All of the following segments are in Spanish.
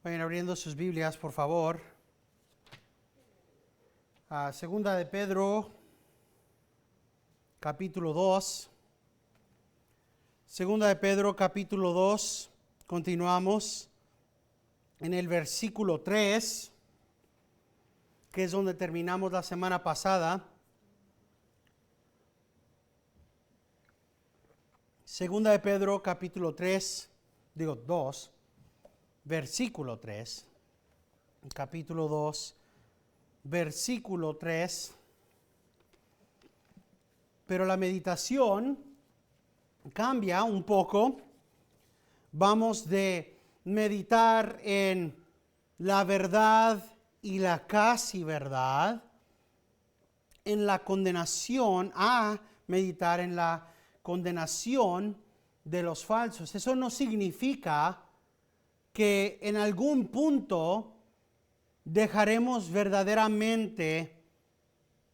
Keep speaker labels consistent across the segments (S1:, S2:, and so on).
S1: Vayan abriendo sus Biblias, por favor. Segunda de Pedro, capítulo 2. Segunda de Pedro, capítulo 2. Continuamos en el versículo 3, que es donde terminamos la semana pasada. Segunda de Pedro, capítulo 2, versículo 3. Capítulo 2, versículo 3. Pero la meditación cambia un poco. Vamos de meditar en la verdad y la casi verdad, en la condenación, a meditar en la condenación de los falsos. Eso no significa que en algún punto dejaremos verdaderamente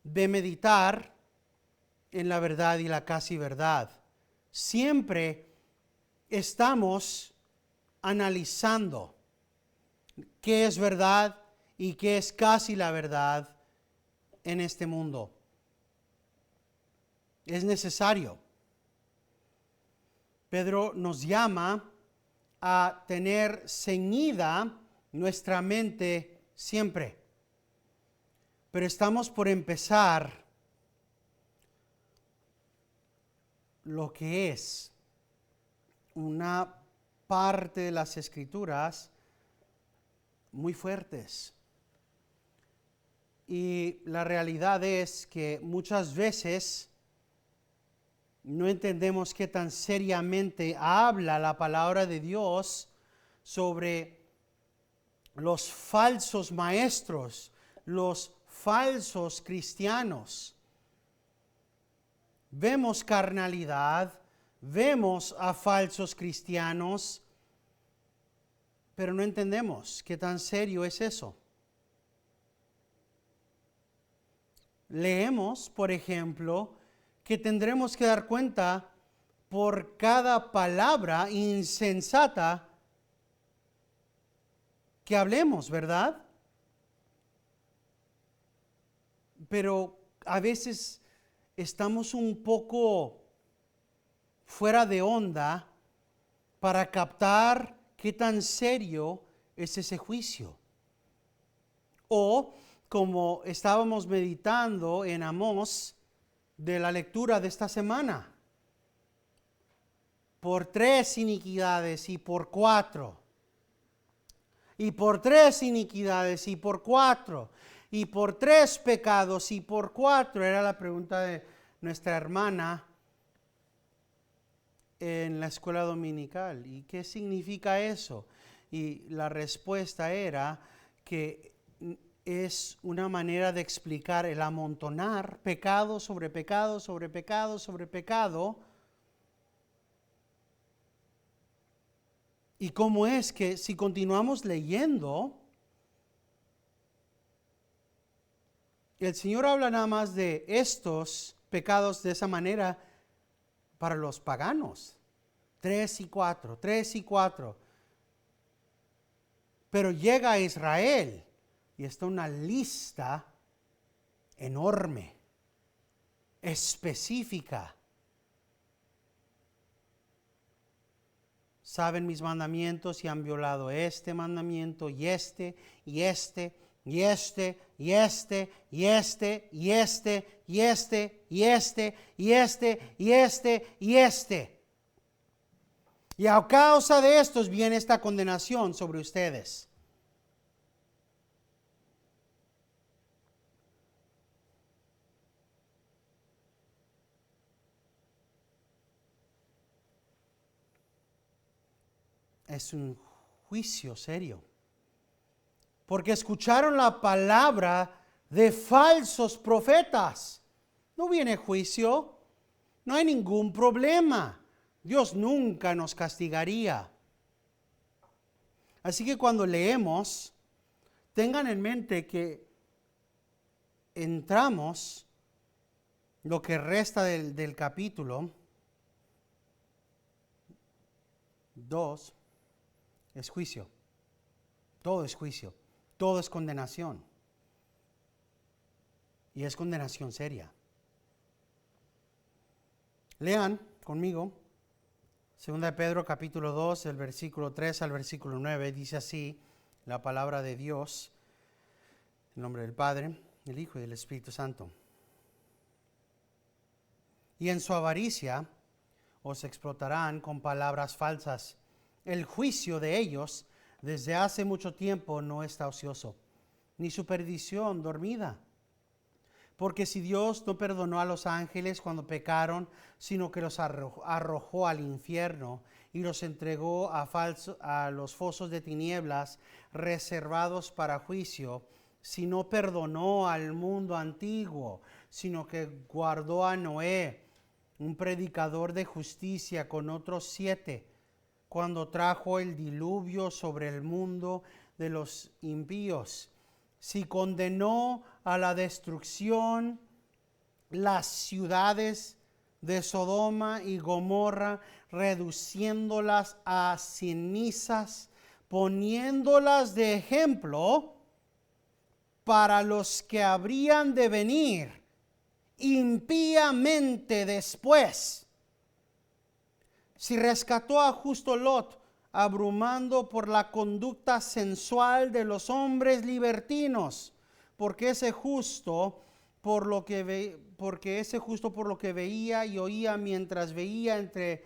S1: de meditar en la verdad y la casi verdad. Siempre estamos analizando qué es verdad y qué es casi la verdad en este mundo. Es necesario. Pedro nos llama a tener ceñida nuestra mente siempre. Pero estamos por empezar lo que es una parte de las Escrituras muy fuertes. Y la realidad es que muchas veces no entendemos qué tan seriamente habla la palabra de Dios sobre los falsos maestros, los falsos cristianos. Vemos carnalidad, vemos a falsos cristianos, pero no entendemos qué tan serio es eso. Leemos, por ejemplo, que tendremos que dar cuenta por cada palabra insensata que hablemos, ¿verdad? Pero a veces estamos un poco fuera de onda para captar qué tan serio es ese juicio. O como estábamos meditando en Amós de la lectura de esta semana, por 3 iniquidades y por 4, y por 3 iniquidades y por 4, y por 3 pecados y por 4, era la pregunta de nuestra hermana en la escuela dominical. ¿Y qué significa eso? Y la respuesta era que es una manera de explicar el amontonar pecado sobre pecado sobre pecado sobre pecado. Y cómo es que si continuamos leyendo, el Señor habla nada más de estos pecados de esa manera para los paganos. 3 y 4, 3 y 4. Pero llega a Israel y está una lista enorme, específica. Saben mis mandamientos y han violado este mandamiento y este y este y este y este y este y este y este y este y este y este y este. Y a causa de estos viene esta condenación sobre ustedes. Es un juicio serio. Porque escucharon la palabra de falsos profetas. No viene juicio, no hay ningún problema. Dios nunca nos castigaría. Así que cuando leemos, tengan en mente que entramos, lo que resta del capítulo 2, es juicio. todo es juicio, todo es condenación. Y es condenación seria. Lean conmigo 2 de Pedro capítulo 2, el versículo 3 al versículo 9, dice así la palabra de Dios, en nombre del Padre, del Hijo y del Espíritu Santo. Y en su avaricia os explotarán con palabras falsas. El juicio de ellos desde hace mucho tiempo no está ocioso, ni su perdición dormida. Porque si Dios no perdonó a los ángeles cuando pecaron, sino que los arrojó al infierno y los entregó a los fosos de tinieblas reservados para juicio, si no perdonó al mundo antiguo, sino que guardó a Noé, un predicador de justicia, con otros 7, cuando trajo el diluvio sobre el mundo de los impíos. Si condenó a la destrucción las ciudades de Sodoma y Gomorra, reduciéndolas a cenizas, poniéndolas de ejemplo para los que habrían de venir impíamente después. Si rescató a justo Lot, abrumando por la conducta sensual de los hombres libertinos, porque ese justo por lo que veía y oía mientras vivía entre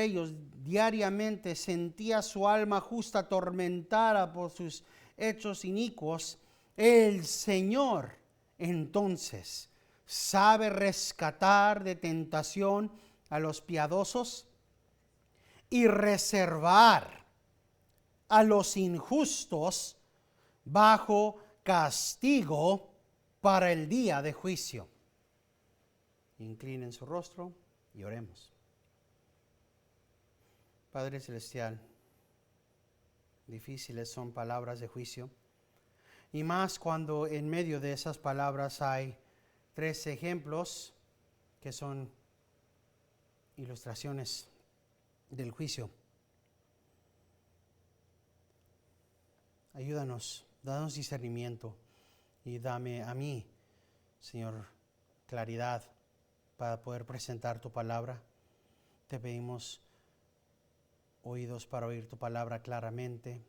S1: ellos diariamente, sentía su alma justa atormentada por sus hechos inicuos, el Señor entonces sabe rescatar de tentación a los piadosos y reservar a los injustos bajo castigo para el día de juicio. Inclinen su rostro y oremos. Padre Celestial, difíciles son palabras de juicio, y más cuando en medio de esas palabras hay 3 ejemplos que son ilustraciones del juicio. Ayúdanos, danos discernimiento y dame a mí, Señor, claridad para poder presentar tu palabra. Te pedimos oídos para oír tu palabra claramente,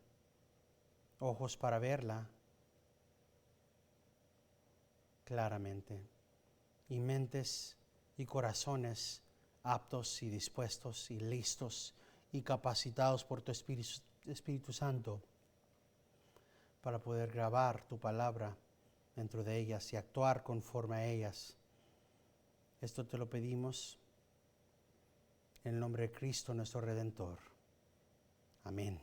S1: ojos para verla claramente, y mentes y corazones aptos y dispuestos y listos y capacitados por tu Espíritu Santo para poder grabar tu palabra dentro de ellas y actuar conforme a ellas. Esto te lo pedimos en el nombre de Cristo nuestro Redentor. Amén.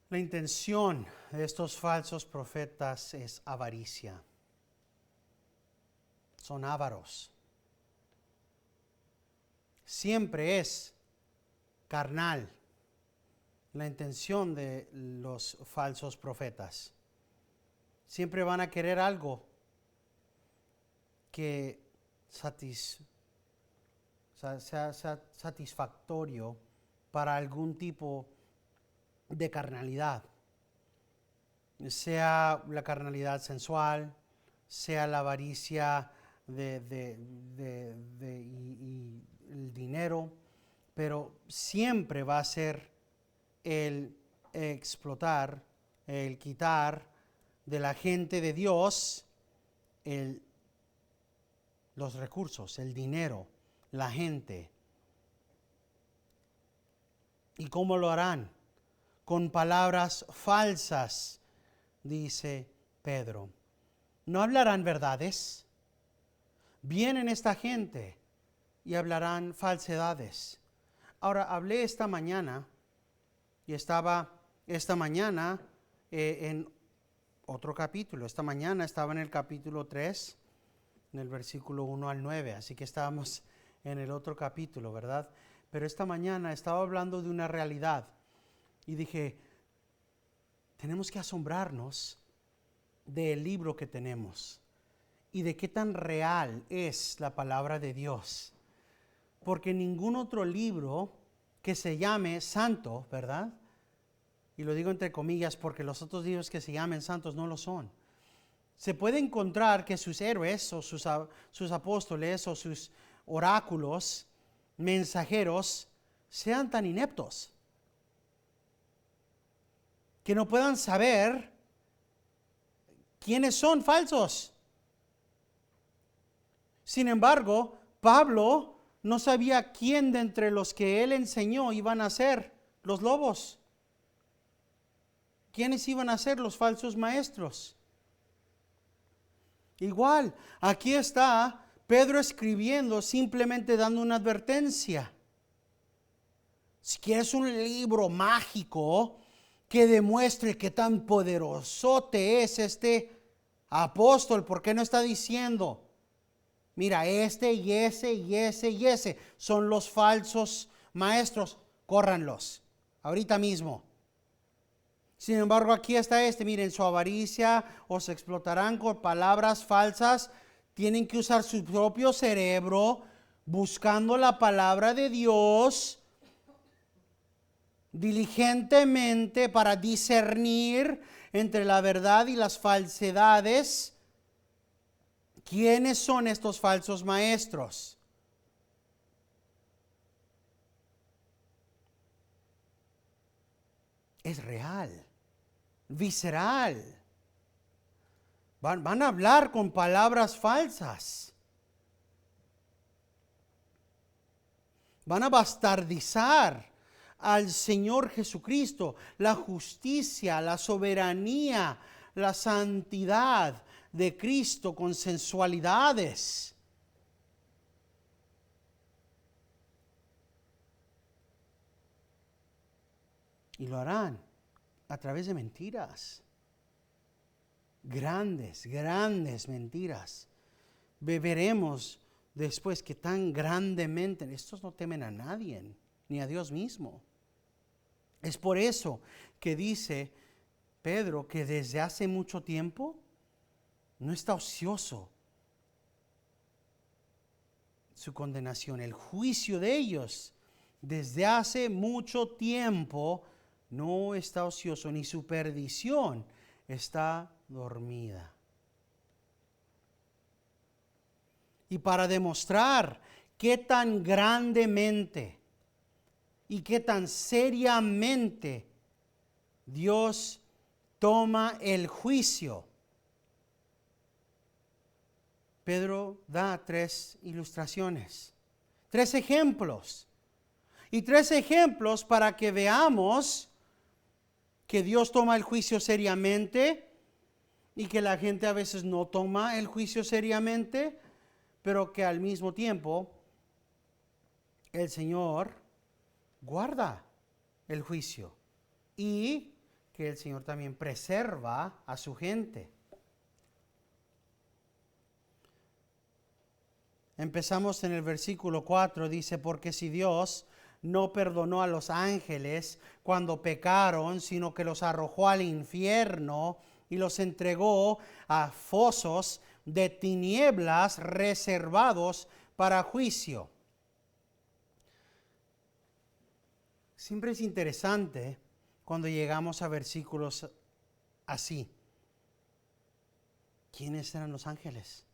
S1: La intención de estos falsos profetas es avaricia. Son ávaros. Siempre es carnal la intención de los falsos profetas. Siempre van a querer algo que sea satisfactorio para algún tipo de carnalidad, sea la carnalidad sensual, sea la avaricia y el dinero, pero siempre va a ser el explotar, el quitar de la gente de Dios los recursos, el dinero, la gente. ¿Y cómo lo harán? Con palabras falsas, dice Pedro. ¿No hablarán verdades? Vienen esta gente y hablarán falsedades. Ahora, hablé esta mañana y estaba esta mañana en otro capítulo. Esta mañana estaba en el capítulo 3, en el versículo 1 al 9. Así que estábamos en el otro capítulo, ¿verdad? Pero esta mañana estaba hablando de una realidad. Y dije, tenemos que asombrarnos del libro que tenemos. y de qué tan real es la palabra de Dios. Porque ningún otro libro que se llame santo, ¿verdad? Y lo digo entre comillas porque los otros libros que se llamen santos no lo son. Se puede encontrar que sus héroes o sus apóstoles o sus oráculos, mensajeros, sean tan ineptos que no puedan saber quiénes son falsos. Sin embargo, Pablo no sabía quién de entre los que él enseñó iban a ser los lobos. ¿Quiénes iban a ser los falsos maestros? Igual, aquí está Pedro escribiendo, simplemente dando una advertencia. Si quieres un libro mágico que demuestre qué tan poderosote es este apóstol, ¿por qué no está diciendo? Mira, este y ese y ese y ese son los falsos maestros, córranlos, ahorita mismo. Sin embargo, aquí está miren, su avaricia os explotarán con palabras falsas, tienen que usar su propio cerebro, buscando la palabra de Dios, diligentemente para discernir entre la verdad y las falsedades. ¿Quiénes son estos falsos maestros? Es real, visceral. Van a hablar con palabras falsas. Van a bastardizar al Señor Jesucristo, la justicia, la soberanía, la santidad de Cristo con sensualidades. Y lo harán a través de mentiras. Grandes, grandes mentiras. Veremos después que tan grandemente, estos no temen a nadie, ni a Dios mismo. Es por eso que dice Pedro que desde hace mucho tiempo no está ocioso su condenación, el juicio de ellos. Desde hace mucho tiempo no está ocioso, ni su perdición está dormida. Y para demostrar qué tan grandemente y qué tan seriamente Dios toma el juicio, Pedro da 3 ilustraciones, 3 ejemplos. Y 3 ejemplos para que veamos que Dios toma el juicio seriamente y que la gente a veces no toma el juicio seriamente, pero que al mismo tiempo el Señor guarda el juicio y que el Señor también preserva a su gente. Empezamos en el versículo 4, dice, porque si Dios no perdonó a los ángeles cuando pecaron, sino que los arrojó al infierno y los entregó a fosos de tinieblas reservados para juicio. Siempre es interesante cuando llegamos a versículos así. ¿Quiénes eran los ángeles?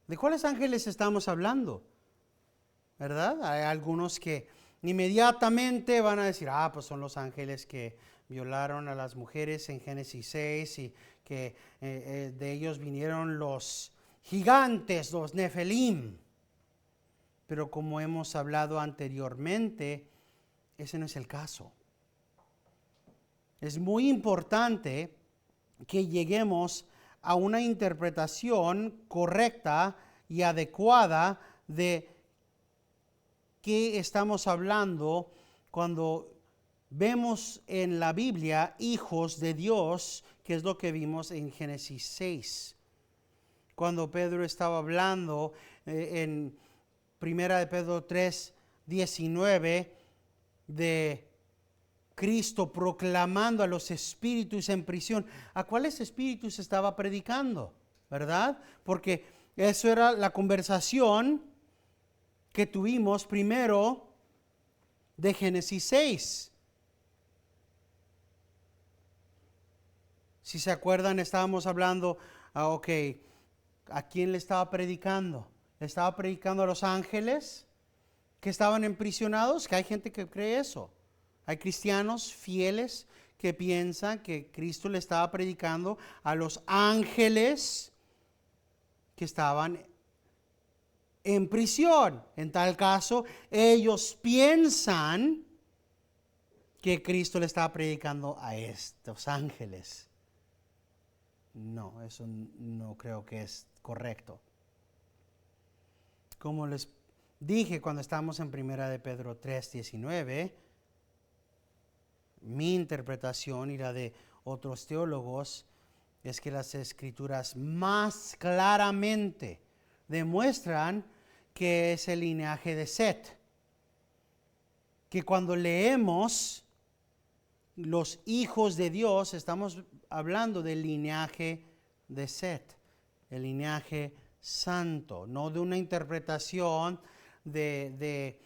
S1: ¿De cuáles ángeles estamos hablando? ¿Verdad? Hay algunos que inmediatamente van a decir, pues son los ángeles que violaron a las mujeres en Génesis 6 y que de ellos vinieron los gigantes, los Nefelim. Pero como hemos hablado anteriormente, ese no es el caso. Es muy importante que lleguemos a una interpretación correcta y adecuada de qué estamos hablando cuando vemos en la Biblia hijos de Dios, que es lo que vimos en Génesis 6. Cuando Pedro estaba hablando en Primera de Pedro 3:19 de Cristo proclamando a los espíritus en prisión. ¿A cuáles espíritus estaba predicando? ¿verdad? Porque eso era la conversación que tuvimos primero de Génesis 6. Si se acuerdan, estábamos hablando, ¿a quién le estaba predicando? Le estaba predicando a los ángeles que estaban emprisionados, que hay gente que cree eso. Hay cristianos fieles que piensan que Cristo le estaba predicando a los ángeles que estaban en prisión. En tal caso, ellos piensan que Cristo le estaba predicando a estos ángeles. No, eso no creo que es correcto. Como les dije cuando estamos en 1 de Pedro 3:19, mi interpretación y la de otros teólogos es que las escrituras más claramente demuestran que es el linaje de Set. Que cuando leemos los hijos de Dios, estamos hablando del linaje de Set, el linaje santo, no de una interpretación de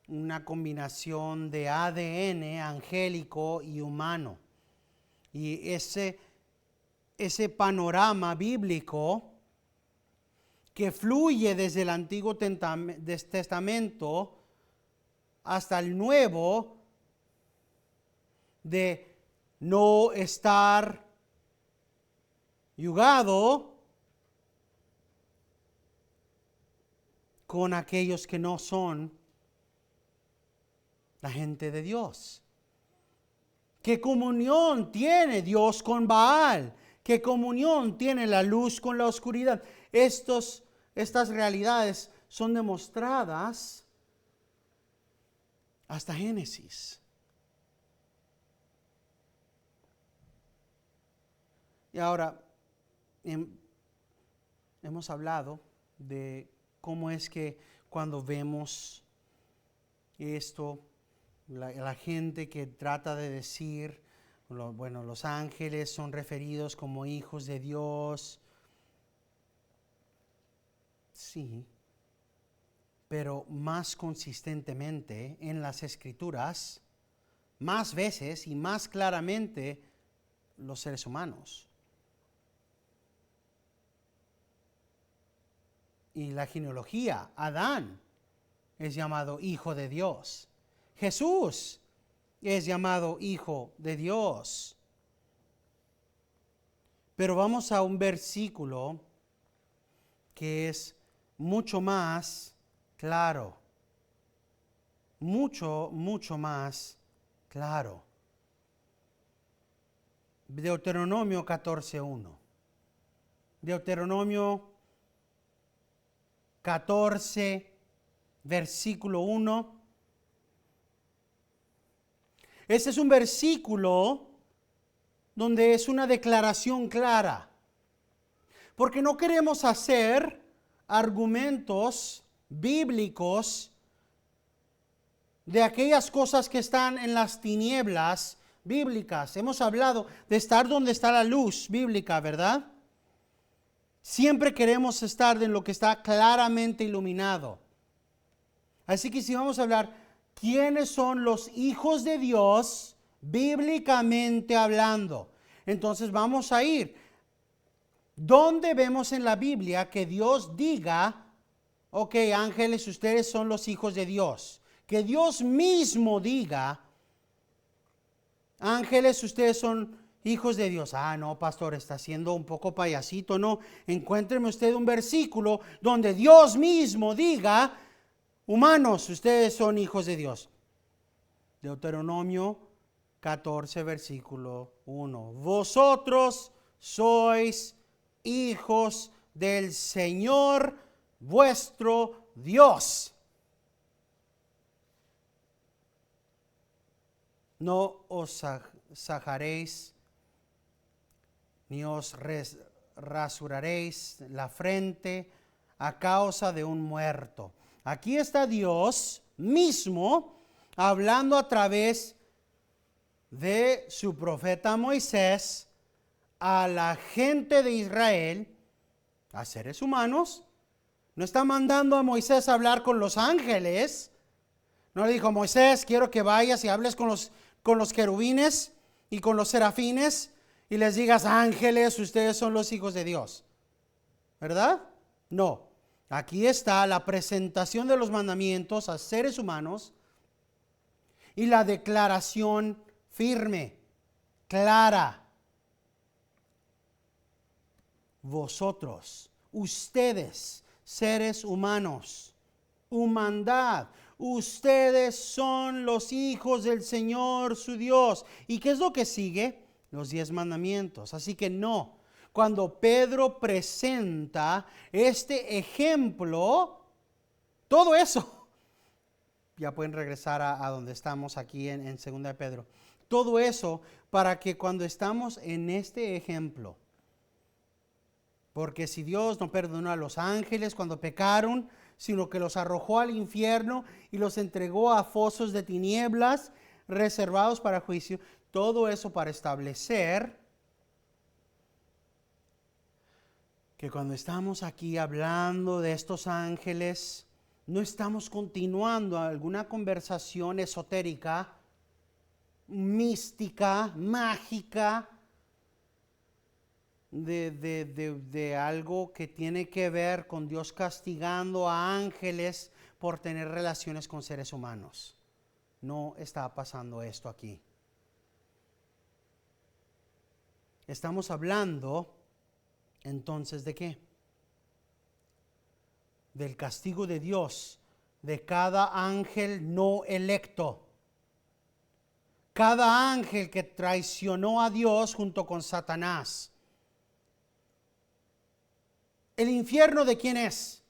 S1: una combinación de ADN angélico y humano. Y ese panorama bíblico que fluye desde el Antiguo Testamento hasta el Nuevo, de no estar yugado con aquellos que no son la gente de Dios. ¿Qué comunión tiene Dios con Baal? ¿Qué comunión tiene la luz con la oscuridad? Estas realidades son demostradas hasta Génesis. Y ahora hemos hablado de cómo es que cuando vemos esto, la gente que trata de decir, los ángeles son referidos como hijos de Dios. Sí, pero más consistentemente en las Escrituras, más veces y más claramente los seres humanos. Y la genealogía, Adán es llamado hijo de Dios. Jesús es llamado hijo de Dios. Pero vamos a un versículo que es mucho más claro. Mucho más claro. Deuteronomio 14:1. Deuteronomio 14, versículo 1. Este es un versículo donde es una declaración clara. Porque no queremos hacer argumentos bíblicos de aquellas cosas que están en las tinieblas bíblicas. Hemos hablado de estar donde está la luz bíblica, ¿verdad? Siempre queremos estar en lo que está claramente iluminado. Así que si vamos a hablar, ¿quiénes son los hijos de Dios bíblicamente hablando? Entonces vamos a ir. ¿Dónde vemos en la Biblia que Dios diga, ok, ángeles, ustedes son los hijos de Dios? Que Dios mismo diga, ángeles, ustedes son hijos de Dios. Ah, no, pastor, está siendo un poco payasito. No, encuéntreme usted un versículo donde Dios mismo diga, humanos, ustedes son hijos de Dios. Deuteronomio 14, versículo 1. Vosotros sois hijos del Señor vuestro Dios. No os sajaréis, ni os rasuraréis la frente a causa de un muerto. Aquí está Dios mismo hablando a través de su profeta Moisés a la gente de Israel a seres humanos. No está mandando a Moisés a hablar con los ángeles. No le dijo: Moisés, quiero que vayas y hables con los querubines y con los serafines y les digas: ángeles, ustedes son los hijos de Dios. ¿Verdad? No. Aquí está la presentación de los mandamientos a seres humanos y la declaración firme, clara. Vosotros, ustedes, seres humanos, humanidad, ustedes son los hijos del Señor su Dios. ¿Y qué es lo que sigue? Los 10 mandamientos. Así que no. Cuando Pedro presenta este ejemplo, todo eso, ya pueden regresar a donde estamos aquí en 2 de Pedro. Todo eso para que cuando estamos en este ejemplo, porque si Dios no perdonó a los ángeles cuando pecaron, sino que los arrojó al infierno y los entregó a fosos de tinieblas reservados para juicio, todo eso para establecer que cuando estamos aquí hablando de estos ángeles, no estamos continuando alguna conversación esotérica, mística, mágica, de algo que tiene que ver con Dios castigando a ángeles por tener relaciones con seres humanos. No está pasando esto aquí. Estamos hablando entonces ¿de qué? Del castigo de Dios de cada ángel no electo. Cada ángel que traicionó a Dios junto con Satanás. ¿El infierno de quién es?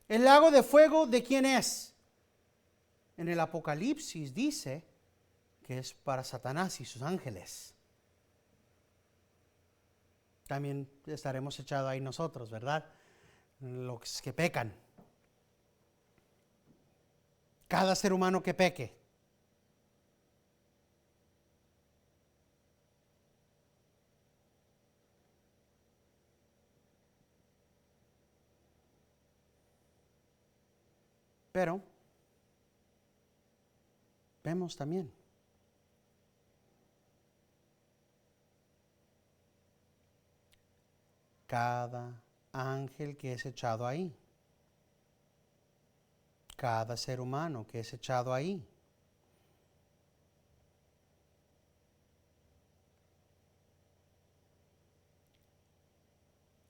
S1: ¿El lago de fuego de quién es? En el Apocalipsis dice que es para Satanás y sus ángeles. También estaremos echados ahí nosotros, ¿verdad? Los que pecan. Cada ser humano que peque. Pero vemos también cada ángel que es echado ahí, cada ser humano que es echado ahí.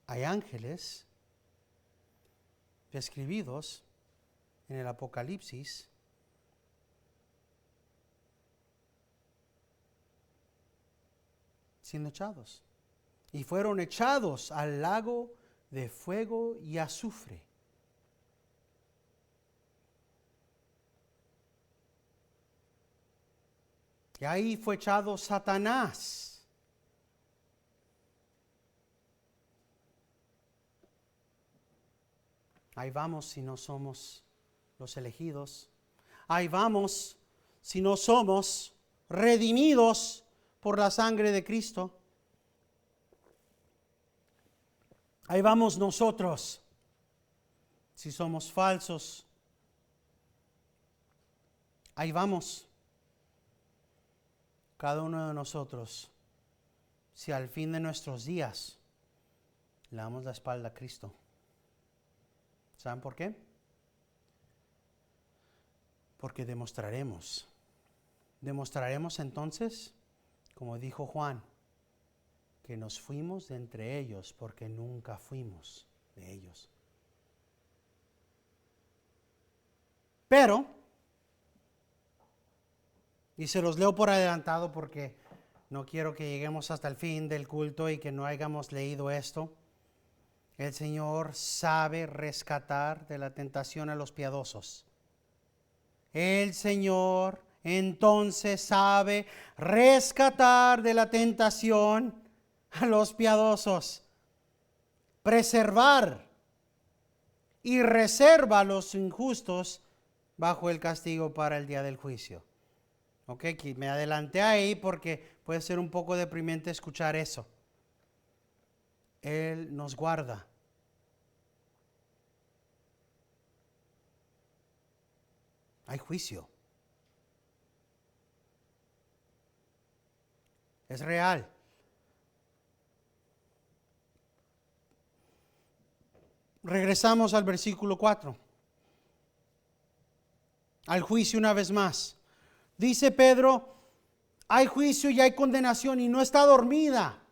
S1: Hay ángeles describidos en el Apocalipsis siendo echados. Y fueron echados al lago de fuego y azufre. Y ahí fue echado Satanás. Ahí vamos si no somos los elegidos. Ahí vamos si no somos redimidos por la sangre de Cristo. Ahí vamos nosotros si somos falsos. Ahí vamos cada uno de nosotros si al fin de nuestros días le damos la espalda a Cristo. ¿Saben por qué? Porque demostraremos entonces, como dijo Juan, que nos fuimos de entre ellos porque nunca fuimos de ellos. Pero, y se los leo por adelantado porque no quiero que lleguemos hasta el fin del culto y que no hayamos leído esto. El Señor sabe rescatar de la tentación a los piadosos. El Señor entonces sabe rescatar de la tentación a los piadosos, preservar y reserva a los injustos bajo el castigo para el día del juicio. Ok, me adelanté ahí porque puede ser un poco deprimente escuchar eso. Él nos guarda Hay juicio. Es real. Regresamos al versículo 4. Al juicio una vez más. Dice Pedro, hay juicio y hay condenación y no está dormida.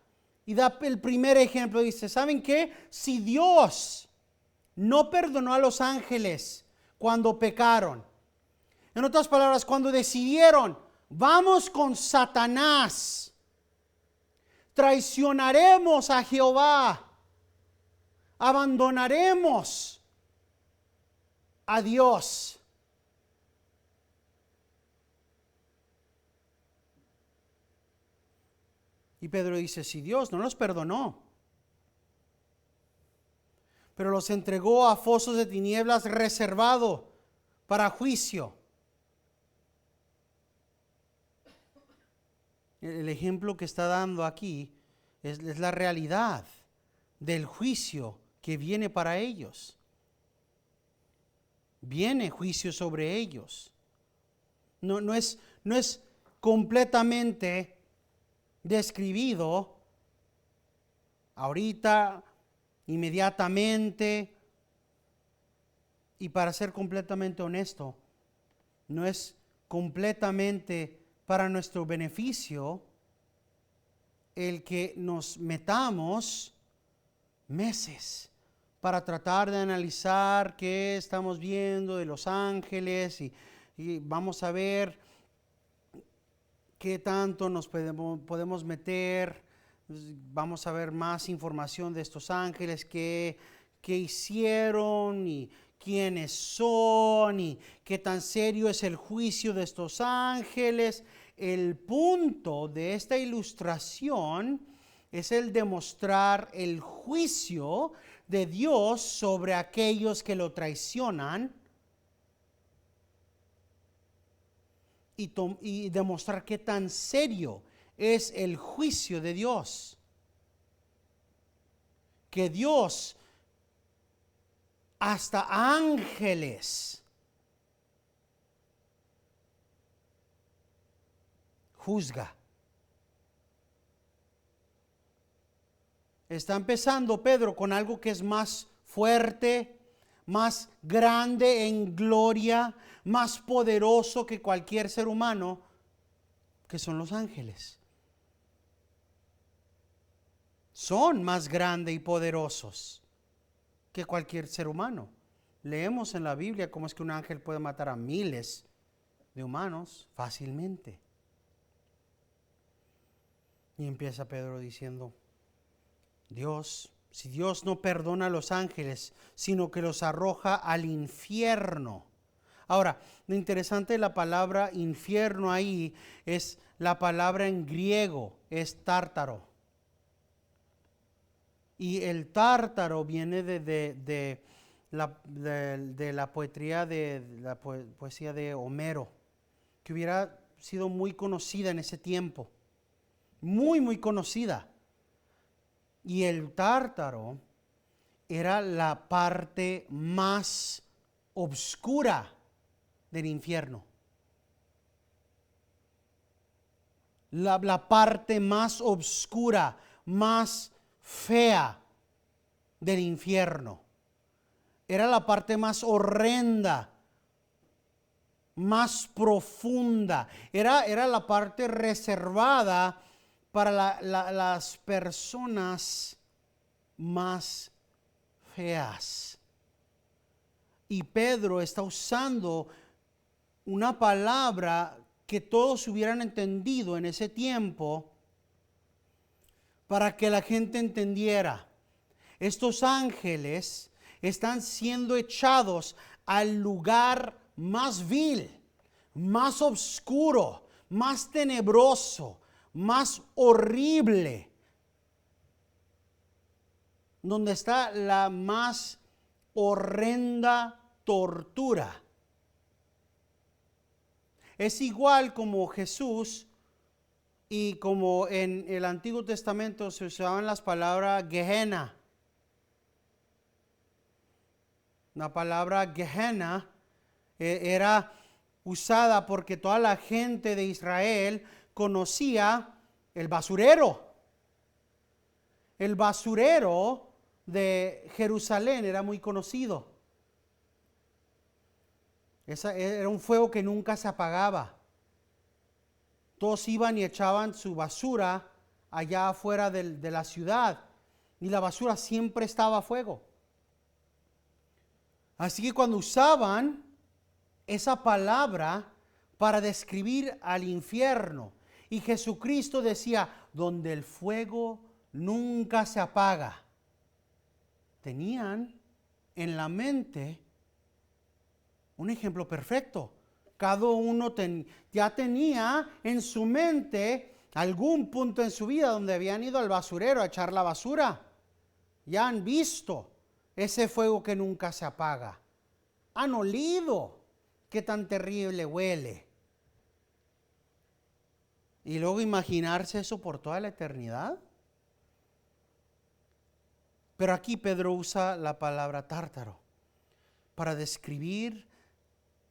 S1: Y da el primer ejemplo, dice, ¿saben qué? Si Dios no perdonó a los ángeles cuando pecaron, en otras palabras, cuando decidieron, vamos con Satanás, traicionaremos a Jehová, abandonaremos a Dios. Y Pedro dice, si Dios no los perdonó, pero los entregó a fosos de tinieblas reservado para juicio. El ejemplo que está dando aquí es la realidad del juicio que viene para ellos. Viene juicio sobre ellos. No es completamente describido ahorita, inmediatamente, y para ser completamente honesto, no es completamente para nuestro beneficio el que nos metamos meses para tratar de analizar qué estamos viendo de los ángeles y vamos a ver qué tanto nos podemos meter. Vamos a ver más información de estos ángeles, qué hicieron y quiénes son y qué tan serio es el juicio de estos ángeles. El punto de esta ilustración es el demostrar el juicio de Dios sobre aquellos que lo traicionan y demostrar qué tan serio es el juicio de Dios. Que Dios, hasta ángeles, juzga. Está empezando Pedro con algo que es más fuerte, más grande en gloria, más poderoso que cualquier ser humano, que son los ángeles. Son más grandes y poderosos que cualquier ser humano. Leemos en la Biblia cómo es que un ángel puede matar a miles de humanos fácilmente. Y empieza Pedro diciendo, si Dios no perdona a los ángeles, sino que los arroja al infierno. Ahora, lo interesante de la palabra infierno ahí es la palabra en griego, es tártaro. Y el tártaro viene de la poesía de Homero, que hubiera sido muy conocida en ese tiempo. Muy, muy conocida. Y el tártaro era la parte más oscura del infierno. La parte más oscura, más fea del infierno. Era la parte más horrenda, más profunda. Era la parte reservada para las personas más feas. Y Pedro está usando una palabra que todos hubieran entendido en ese tiempo para que la gente entendiera. Estos ángeles están siendo echados al lugar más vil, más oscuro, más tenebroso, más horrible, donde está la más horrenda tortura. Es igual como Jesús y como en el Antiguo Testamento se usaban las palabras Gehenna. La palabra Gehenna era usada porque toda la gente de Israel conocía el basurero. El basurero de Jerusalén era muy conocido. Era un fuego que nunca se apagaba. Todos iban y echaban su basura allá afuera de la ciudad, y la basura siempre estaba a fuego. Así que cuando usaban esa palabra para describir al infierno, y Jesucristo decía, donde el fuego nunca se apaga, tenían en la mente un ejemplo perfecto. Cada uno ya tenía en su mente algún punto en su vida donde habían ido al basurero a echar la basura. Ya han visto ese fuego que nunca se apaga. Han olido qué tan terrible huele. Y luego imaginarse eso por toda la eternidad. Pero aquí Pedro usa la palabra tártaro para describir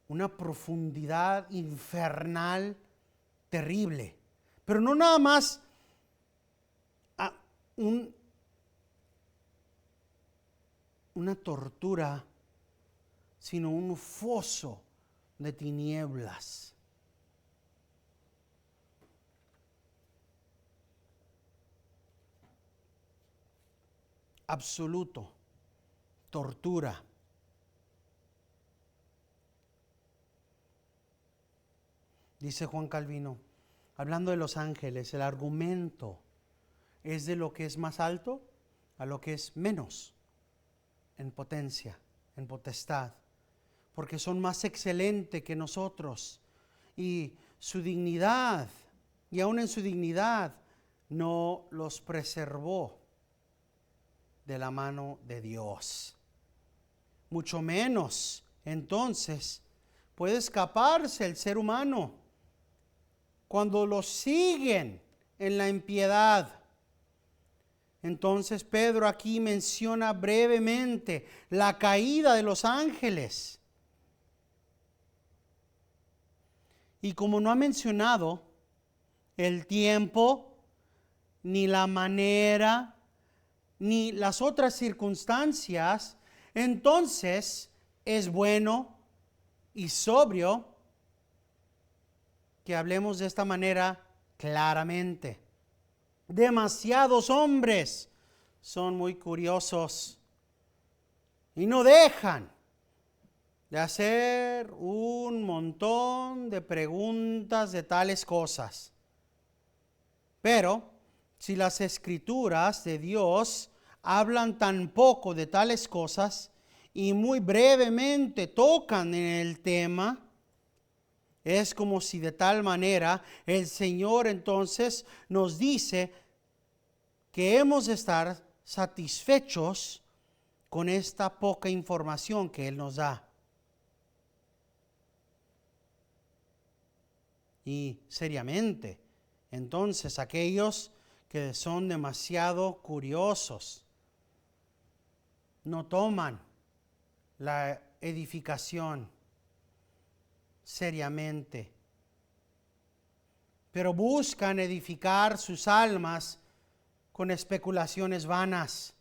S1: una profundidad infernal terrible. Pero no nada más una tortura, sino un foso de tinieblas. Absoluto, tortura. Dice Juan Calvino, hablando de los ángeles, el argumento es de lo que es más alto a lo que es menos en potencia, en potestad, porque son más excelentes que nosotros, y su dignidad, y aún en su dignidad, no los preservó de la mano de Dios. Mucho menos, entonces, puede escaparse el ser humano cuando los siguen en la impiedad. Entonces Pedro aquí menciona brevemente la caída de los ángeles. Y como no ha mencionado el tiempo, ni la manera, ni las otras circunstancias, entonces es bueno y sobrio que hablemos de esta manera claramente. Demasiados hombres son muy curiosos y no dejan de hacer un montón de preguntas de tales cosas. Pero si las escrituras de Dios hablan tan poco de tales cosas y muy brevemente tocan en el tema, es como si de tal manera el Señor entonces nos dice que hemos de estar satisfechos con esta poca información que Él nos da. Y seriamente, entonces aquellos que son demasiado curiosos no toman la edificación seriamente, pero buscan edificar sus almas con especulaciones vanas.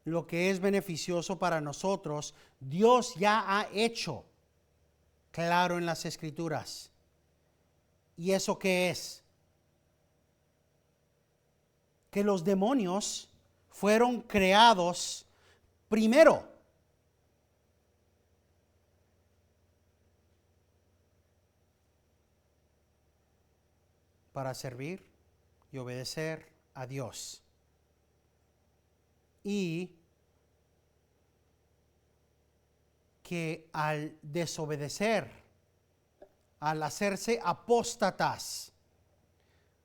S1: Lo que es beneficioso para nosotros, Dios ya ha hecho claro en las Escrituras. ¿Y eso qué es? Que los demonios fueron creados primero para servir y obedecer a Dios. Y que al desobedecer, al hacerse apóstatas,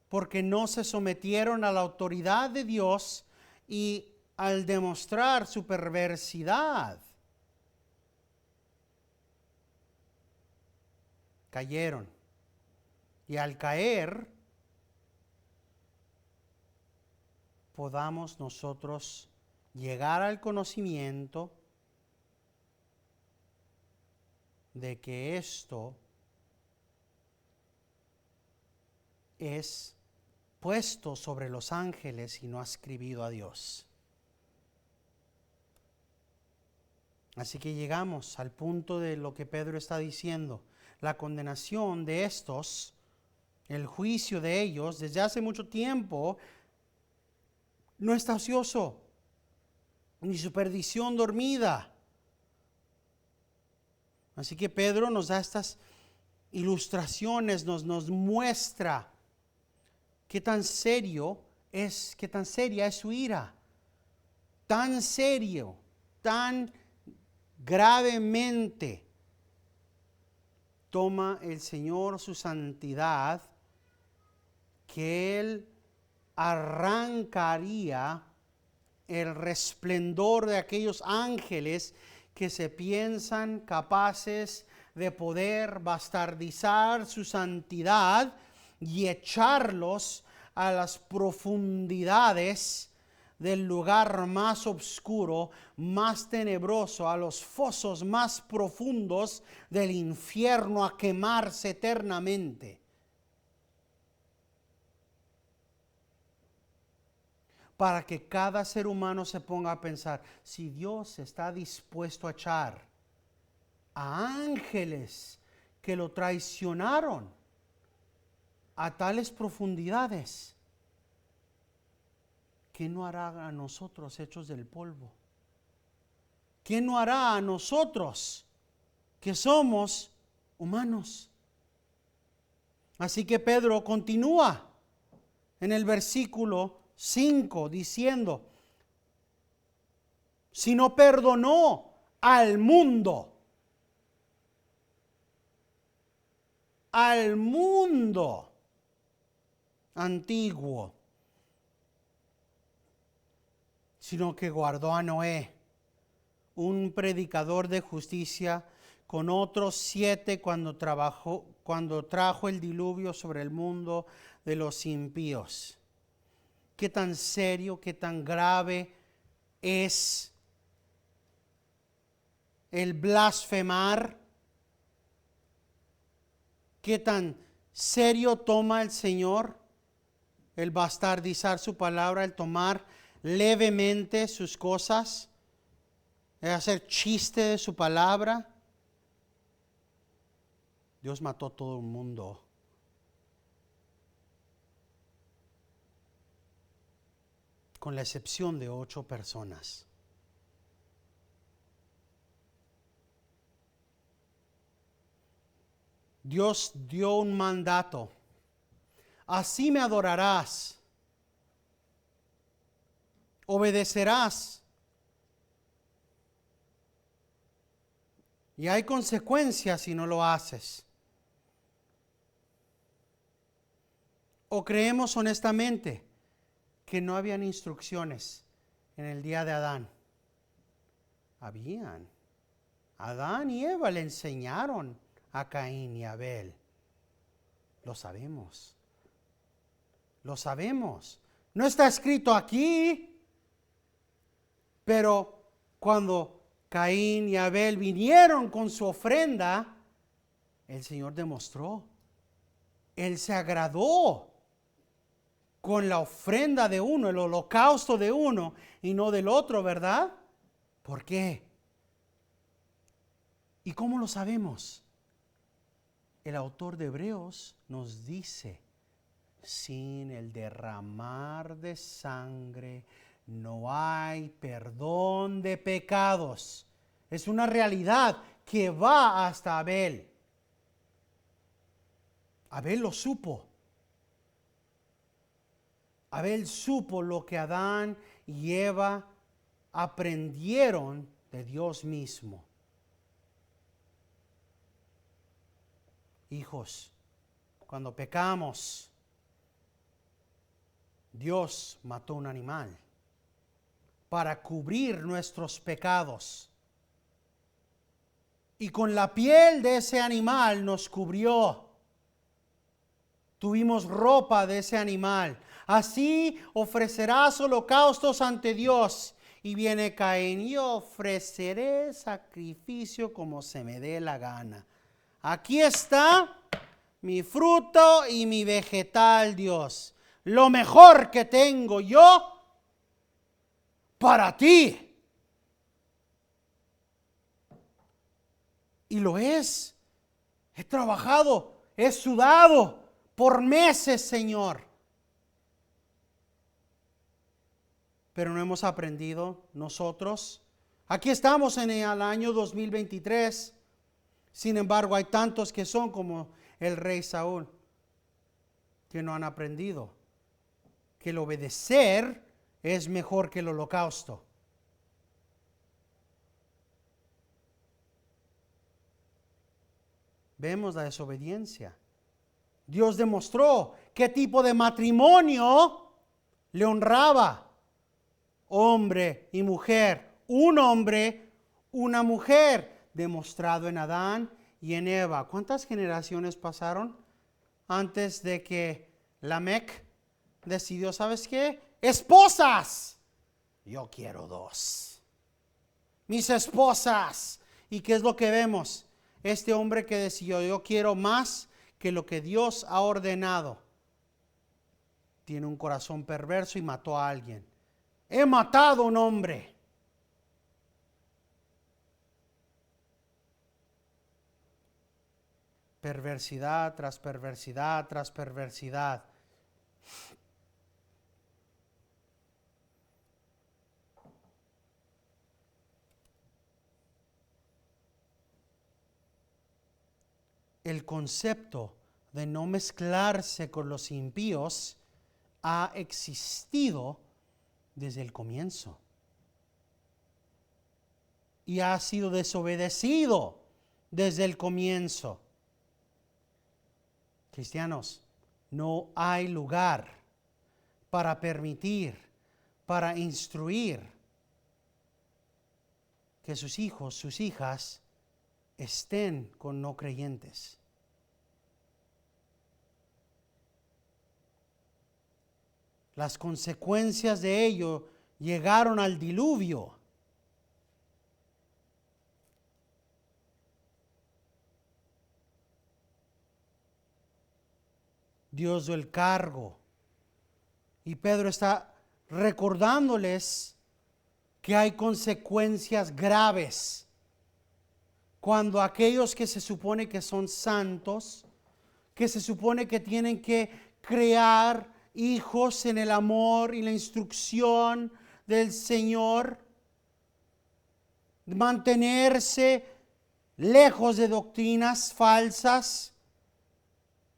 S1: porque no se sometieron a la autoridad de Dios y al demostrar su perversidad, cayeron. Y al caer, podamos nosotros llegar al conocimiento de que esto es puesto sobre los ángeles y no ascribido a Dios. Así que llegamos al punto de lo que Pedro está diciendo. La condenación de estos, el juicio de ellos, desde hace mucho tiempo, no está ocioso, ni su perdición dormida. Así que Pedro nos da estas ilustraciones, nos muestra qué tan serio es, qué tan seria es su ira. Tan serio, tan gravemente toma el Señor su santidad, que Él arrancaría el resplendor de aquellos ángeles que se piensan capaces de poder bastardizar su santidad y echarlos a las profundidades del lugar más oscuro, más tenebroso, a los fosos más profundos del infierno, a quemarse eternamente. Para que cada ser humano se ponga a pensar, si Dios está dispuesto a echar a ángeles que lo traicionaron a tales profundidades, ¿qué no hará a nosotros hechos del polvo? ¿Qué no hará a nosotros que somos humanos? Así que Pedro continúa en el versículo 5 diciendo, si no perdonó al mundo antiguo, sino que guardó a Noé, un predicador de justicia, con otros 7 cuando trajo el diluvio sobre el mundo de los impíos. Qué tan serio, qué tan grave es el blasfemar, qué tan serio toma el Señor el bastardizar su palabra, el tomar levemente sus cosas, el hacer chiste de su palabra. Dios mató a todo el mundo. Con la excepción de 8 personas. Dios dio un mandato. Así me adorarás. Obedecerás. Y hay consecuencias si no lo haces. ¿O creemos honestamente que no habían instrucciones en el día de Adán? Habían. Adán y Eva le enseñaron a Caín y Abel. Lo sabemos. Lo sabemos. No está escrito aquí, pero cuando Caín y Abel vinieron con su ofrenda, el Señor demostró. Él se agradó con la ofrenda de uno, el holocausto de uno y no del otro, ¿verdad? ¿Por qué? ¿Y cómo lo sabemos? El autor de Hebreos nos dice, sin el derramar de sangre no hay perdón de pecados. Es una realidad que va hasta Abel. Abel lo supo. Abel supo lo que Adán y Eva aprendieron de Dios mismo. Hijos, cuando pecamos, Dios mató un animal para cubrir nuestros pecados. Y con la piel de ese animal nos cubrió. Tuvimos ropa de ese animal. Así ofrecerás holocaustos ante Dios Y viene Caín, y ofreceré sacrificio como se me dé la gana. Aquí está mi fruto y mi vegetal, Dios. Lo mejor que tengo yo para ti. Y lo es. He trabajado, he sudado por meses, Señor. Pero no hemos aprendido nosotros. Aquí estamos en el año 2023. Sin embargo, hay tantos que son como el rey Saúl, que no han aprendido que el obedecer es mejor que el holocausto. Vemos la desobediencia. Dios demostró qué tipo de matrimonio le honraba. Hombre y mujer, un hombre, una mujer, demostrado en Adán y en Eva. ¿Cuántas generaciones pasaron antes de que Lamec decidió, ¿sabes qué? Esposas. Yo quiero 2. Mis esposas. ¿Y qué es lo que vemos? Este hombre que decidió, yo quiero más que lo que Dios ha ordenado. Tiene un corazón perverso y mató a alguien. He matado a un hombre. Perversidad tras perversidad tras perversidad. El concepto de no mezclarse con los impíos ha existido desde el comienzo y ha sido desobedecido desde el comienzo. Cristianos, no hay lugar para permitir, para instruir que sus hijos, sus hijas estén con no creyentes. Las consecuencias de ello llegaron al diluvio. Dios dio el cargo. Y Pedro está recordándoles que hay consecuencias graves cuando aquellos que se supone que son santos, que se supone que tienen que crear hijos en el amor y la instrucción del Señor, mantenerse lejos de doctrinas falsas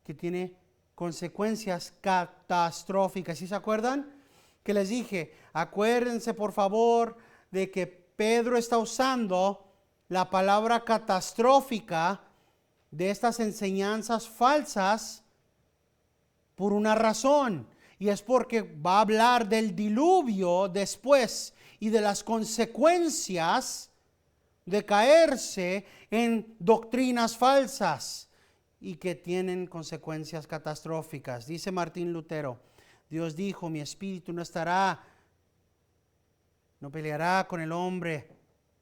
S1: que tiene consecuencias catastróficas. ¿Sí se acuerdan? Que les dije, acuérdense por favor de que Pedro está usando la palabra catastrófica de estas enseñanzas falsas por una razón, y es porque va a hablar del diluvio después y de las consecuencias de caerse en doctrinas falsas y que tienen consecuencias catastróficas. Dice Martín Lutero, Dios dijo, mi espíritu no peleará con el hombre,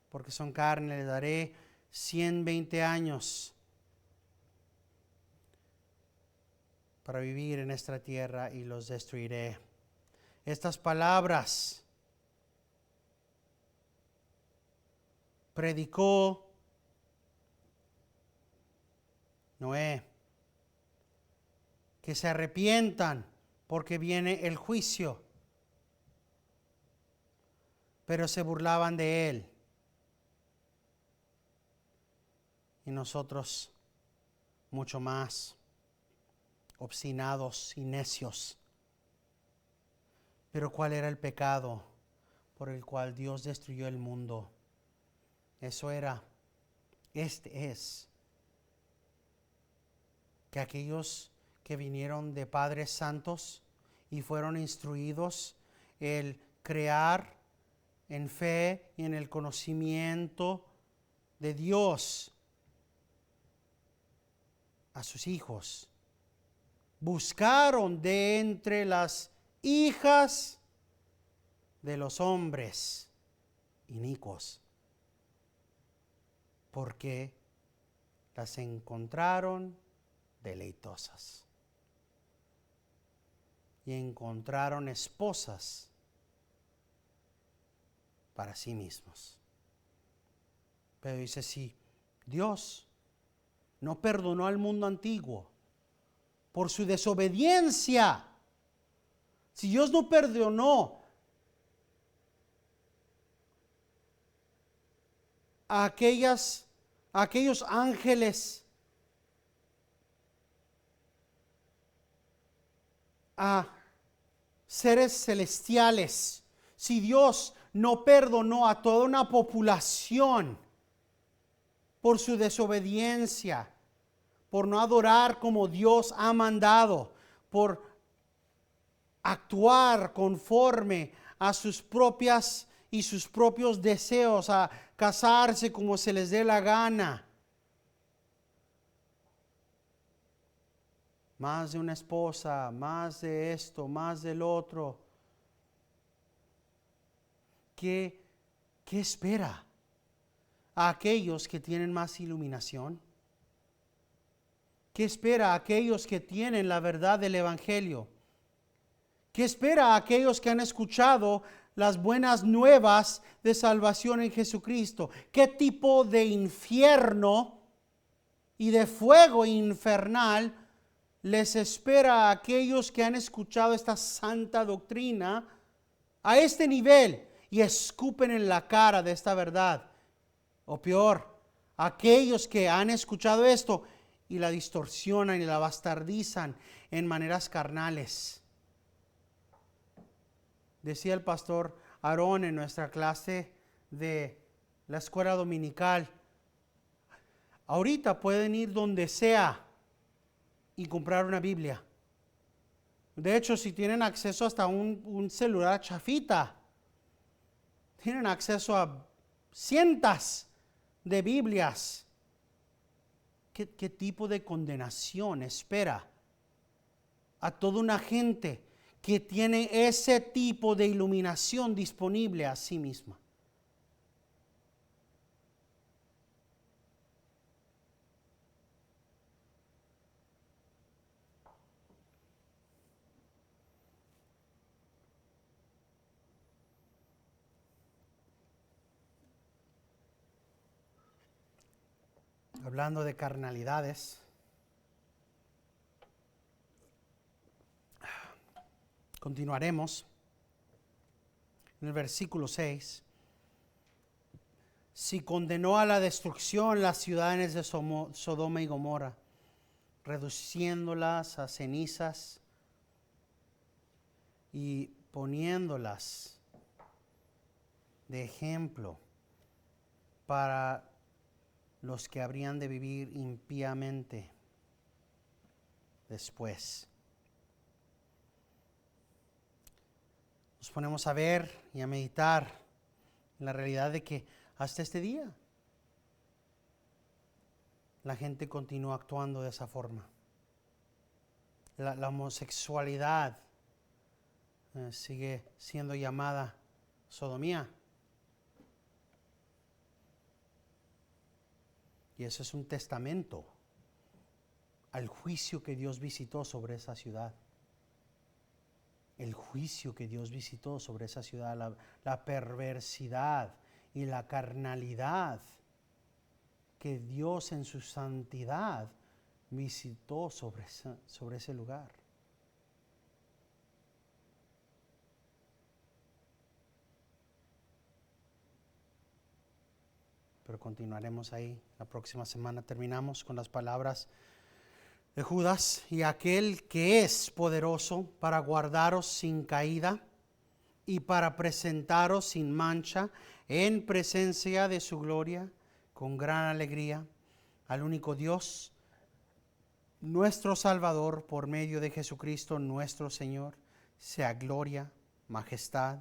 S1: porque son carne, le daré 120 años para vivir en esta tierra y los destruiré. Estas palabras predicó Noé, que se arrepientan porque viene el juicio, pero se burlaban de él. Y nosotros mucho más obstinados y necios. Pero ¿cuál era el pecado por el cual Dios destruyó el mundo? Este es, que aquellos que vinieron de padres santos y fueron instruidos el crear en fe y en el conocimiento de Dios a sus hijos, buscaron de entre las hijas de los hombres inicuos, porque las encontraron deleitosas y encontraron esposas para sí mismos. Pero dice, si Dios no perdonó al mundo antiguo por su desobediencia, si Dios no perdonó a aquellos ángeles, a seres celestiales, si Dios no perdonó a toda una población por su desobediencia, por no adorar como Dios ha mandado, por actuar conforme a sus propios deseos, a casarse como se les dé la gana, más de una esposa, más de esto, más del otro, ¿qué espera a aquellos que tienen más iluminación? ¿Qué espera a aquellos que tienen la verdad del Evangelio? ¿Qué espera a aquellos que han escuchado las buenas nuevas de salvación en Jesucristo? ¿Qué tipo de infierno y de fuego infernal les espera a aquellos que han escuchado esta santa doctrina a este nivel y escupen en la cara de esta verdad? O peor, aquellos que han escuchado esto y la distorsionan y la bastardizan en maneras carnales. Decía el pastor Aarón en nuestra clase de la escuela dominical, ahorita pueden ir donde sea y comprar una Biblia. De hecho, si tienen acceso hasta un celular chafita, tienen acceso a cientos de Biblias. ¿Qué tipo de condenación espera a toda una gente que tiene ese tipo de iluminación disponible a sí misma? Hablando de carnalidades, continuaremos en el versículo 6. Si condenó a la destrucción las ciudades de Sodoma y Gomorra, reduciéndolas a cenizas y poniéndolas de ejemplo para los que habrían de vivir impíamente después. Nos ponemos a ver y a meditar en la realidad de que hasta este día la gente continúa actuando de esa forma. La homosexualidad sigue siendo llamada sodomía. Y eso es un testamento al juicio que Dios visitó sobre esa ciudad. El juicio que Dios visitó sobre esa ciudad, la perversidad y la carnalidad que Dios en su santidad visitó sobre ese lugar. Pero continuaremos ahí. La próxima semana terminamos con las palabras de Judas: y aquel que es poderoso para guardaros sin caída y para presentaros sin mancha en presencia de su gloria con gran alegría, al único Dios, nuestro Salvador, por medio de Jesucristo nuestro Señor, sea gloria, majestad,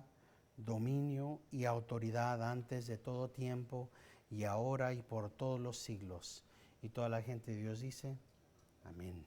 S1: dominio y autoridad antes de todo tiempo y ahora y por todos los siglos. Y toda la gente de Dios dice: amén.